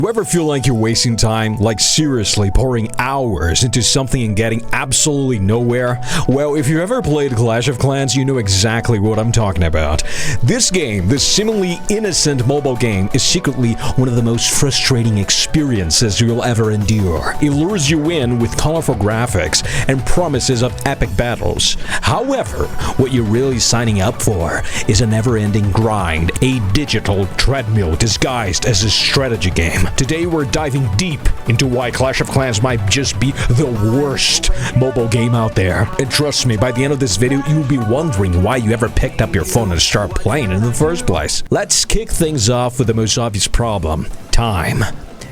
You ever feel like you're wasting time? Like seriously pouring hours into something and getting absolutely nowhere? Well, if you ever played Clash of Clans, you know exactly what I'm talking about. This game, this seemingly innocent mobile game, is secretly one of the most frustrating experiences you'll ever endure. It lures you in with colorful graphics and promises of epic battles. However, what you're really signing up for is a never-ending grind, a digital treadmill disguised as a strategy game. Today we're diving deep into why Clash of Clans might just be the worst mobile game out there. And trust me, by the end of this video, you'll be wondering why you ever picked up your phone and started playing in the first place. Let's kick things off with the most obvious problem: time.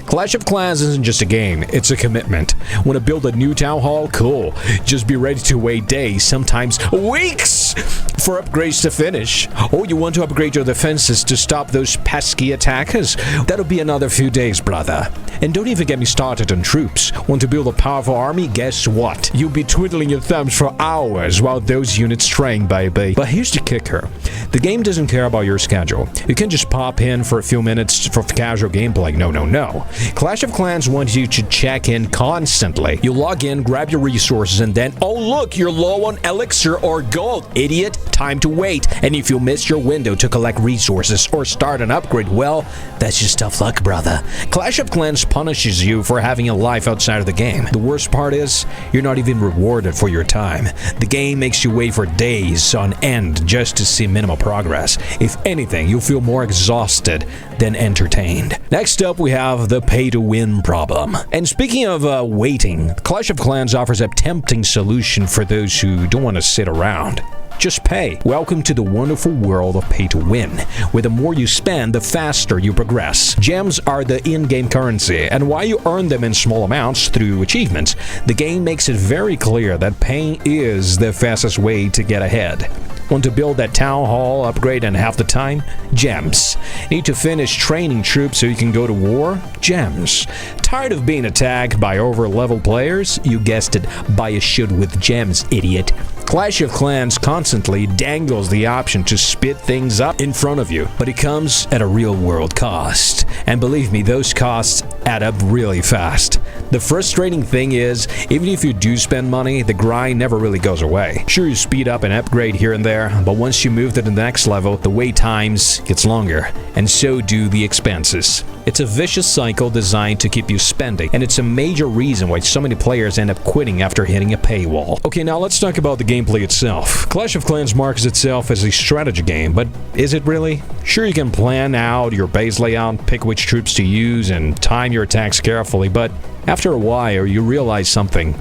Clash of Clans isn't just a game, it's a commitment. Want to build a new town hall? Cool. Just be ready to wait days, sometimes weeks, for upgrades to finish. Or you want to upgrade your defenses to stop those pesky attackers? That'll be another few days, brother. And don't even get me started on troops. Want to build a powerful army? Guess what? You'll be twiddling your thumbs for hours while those units train, baby. But here's the kicker. The game doesn't care about your schedule. You can just pop in for a few minutes for casual gameplay. No. Clash of Clans wants you to check in constantly. You log in, grab your resources, and then, oh look, you're low on elixir or gold. Idiot, time to wait. And if you miss your window to collect resources or start an upgrade, well, that's just tough luck, brother. Clash of Clans punishes you for having a life outside of the game. The worst part is, you're not even rewarded for your time. The game makes you wait for days on end just to see minimal progress. If anything, you'll feel more exhausted than entertained. Next up, we have the pay-to-win problem. And speaking of waiting, Clash of Clans offers a tempting solution for those who don't want to sit around. Just pay. Welcome to the wonderful world of pay-to-win, where the more you spend, the faster you progress. Gems are the in-game currency, and while you earn them in small amounts through achievements, the game makes it very clear that paying is the fastest way to get ahead. Want to build that town hall upgrade in half the time? Gems. Need to finish training troops so you can go to war? Gems. Tired of being attacked by over-leveled players? You guessed it, buy a shield with gems, idiot. Clash of Clans constantly dangles the option to spit things up in front of you, but it comes at a real-world cost. And believe me, those costs add up really fast. The frustrating thing is, even if you do spend money, the grind never really goes away. Sure, you speed up and upgrade here and there, but once you move to the next level, the wait times gets longer, and so do the expenses. It's a vicious cycle designed to keep you spending, and it's a major reason why so many players end up quitting after hitting a paywall. Okay, now let's talk about the gameplay itself. Clash of Clans markets itself as a strategy game, but is it really? Sure, you can plan out your base layout, pick which troops to use, and time your attacks carefully, but after a while, you realize something.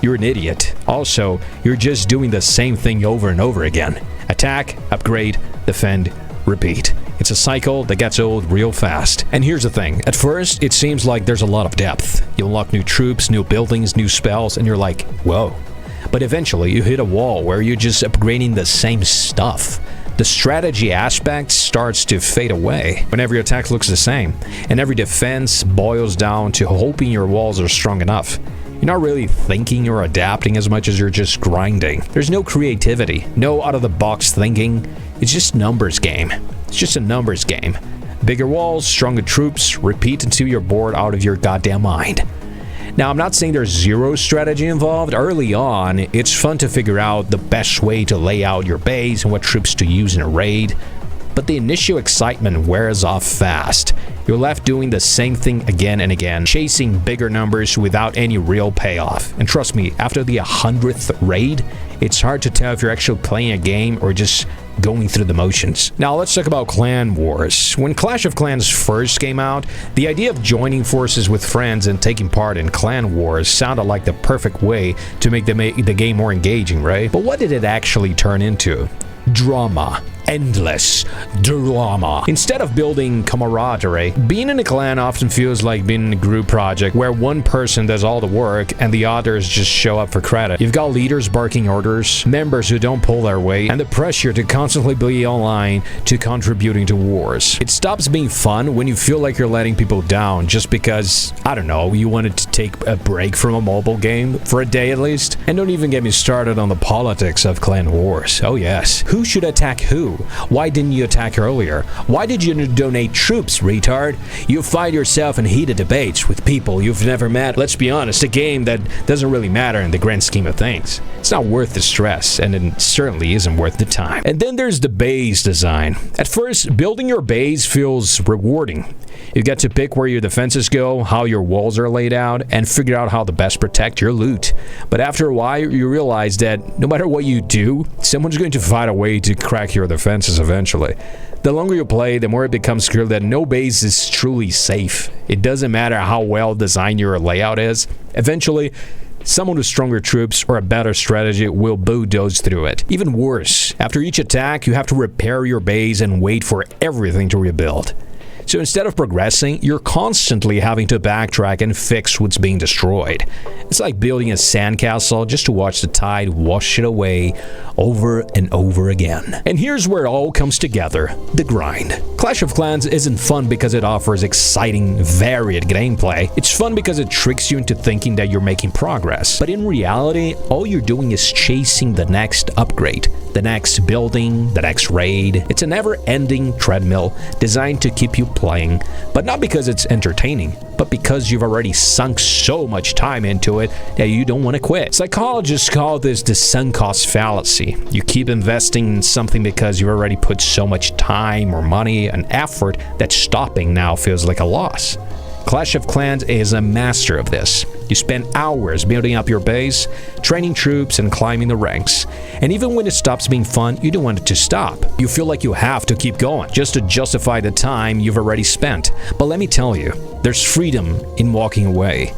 You're an idiot. Also, you're just doing the same thing over and over again. Attack, upgrade, defend, repeat. It's a cycle that gets old real fast. And here's the thing. At first, it seems like there's a lot of depth. You unlock new troops, new buildings, new spells, and you're like, whoa. But eventually, you hit a wall where you're just upgrading the same stuff. The strategy aspect starts to fade away when every attack looks the same, and every defense boils down to hoping your walls are strong enough. You're not really thinking or adapting as much as you're just grinding. There's no creativity, no out-of-the-box thinking. It's just a numbers game. It's just a numbers game. Bigger walls, stronger troops, repeat until you're bored out of your goddamn mind. Now, I'm not saying there's zero strategy involved. Early on, it's fun to figure out the best way to lay out your base and what troops to use in a raid. But the initial excitement wears off fast. You're left doing the same thing again and again, chasing bigger numbers without any real payoff. And trust me, after the 100th raid, it's hard to tell if you're actually playing a game or just going through the motions. Now let's talk about clan wars. When Clash of Clans first came out, the idea of joining forces with friends and taking part in clan wars sounded like the perfect way to make the game more engaging, right? But what did it actually turn into? Drama. Endless drama. Instead of building camaraderie, being in a clan often feels like being in a group project where one person does all the work and the others just show up for credit. You've got leaders barking orders, members who don't pull their weight, and the pressure to constantly constantly be online to contributing to wars. It stops being fun when you feel like you're letting people down just because, I don't know, you wanted to take a break from a mobile game for a day at least. And don't even get me started on the politics of clan wars. Oh yes. Who should attack who? Why didn't you attack earlier? Why did you donate troops, retard? You find yourself in heated debates with people you've never met. Let's be honest, a game that doesn't really matter in the grand scheme of things. It's not worth the stress, and it certainly isn't worth the time. And then there's the base design. At first, building your base feels rewarding. You get to pick where your defenses go, how your walls are laid out, and figure out how to best protect your loot. But after a while, you realize that no matter what you do, someone's going to find a way to crack your defenses eventually. The longer you play, the more it becomes clear that no base is truly safe. It doesn't matter how well designed your layout is. Eventually, someone with stronger troops or a better strategy will bulldoze through it. Even worse, after each attack, you have to repair your base and wait for everything to rebuild. So instead of progressing, you're constantly having to backtrack and fix what's being destroyed. It's like building a sandcastle just to watch the tide wash it away over and over again. And here's where it all comes together, the grind. Clash of Clans isn't fun because it offers exciting, varied gameplay. It's fun because it tricks you into thinking that you're making progress. But in reality, all you're doing is chasing the next upgrade, the next building, the next raid. It's a never-ending treadmill designed to keep you playing, but not because it's entertaining, but because you've already sunk so much time into it that you don't want to quit. Psychologists call this the sunk cost fallacy. You keep investing in something because you've already put so much time or money and effort that stopping now feels like a loss. Clash of Clans is a master of this. You spend hours building up your base, training troops, and climbing the ranks. And even when it stops being fun, you don't want it to stop. You feel like you have to keep going, just to justify the time you've already spent. But let me tell you, there's freedom in walking away.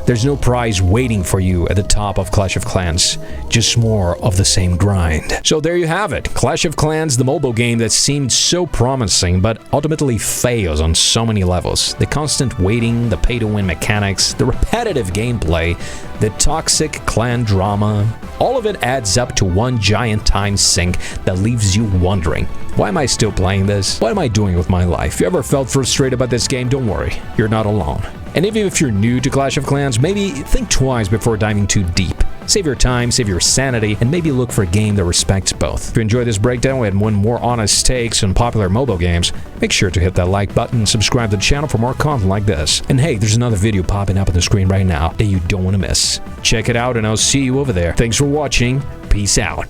There's no prize waiting for you at the top of Clash of Clans, just more of the same grind. So there you have it, Clash of Clans, the mobile game that seemed so promising but ultimately fails on so many levels. The constant waiting, the pay-to-win mechanics, the repetitive gameplay, the toxic clan drama, all of it adds up to one giant time sink that leaves you wondering, why am I still playing this? What am I doing with my life? If you ever felt frustrated about this game, don't worry, you're not alone. And even if you're new to Clash of Clans, maybe think twice before diving too deep. Save your time, save your sanity, and maybe look for a game that respects both. If you enjoyed this breakdown and want more honest takes on popular mobile games, make sure to hit that like button and subscribe to the channel for more content like this. And hey, there's another video popping up on the screen right now that you don't want to miss. Check it out and I'll see you over there. Thanks for watching. Peace out.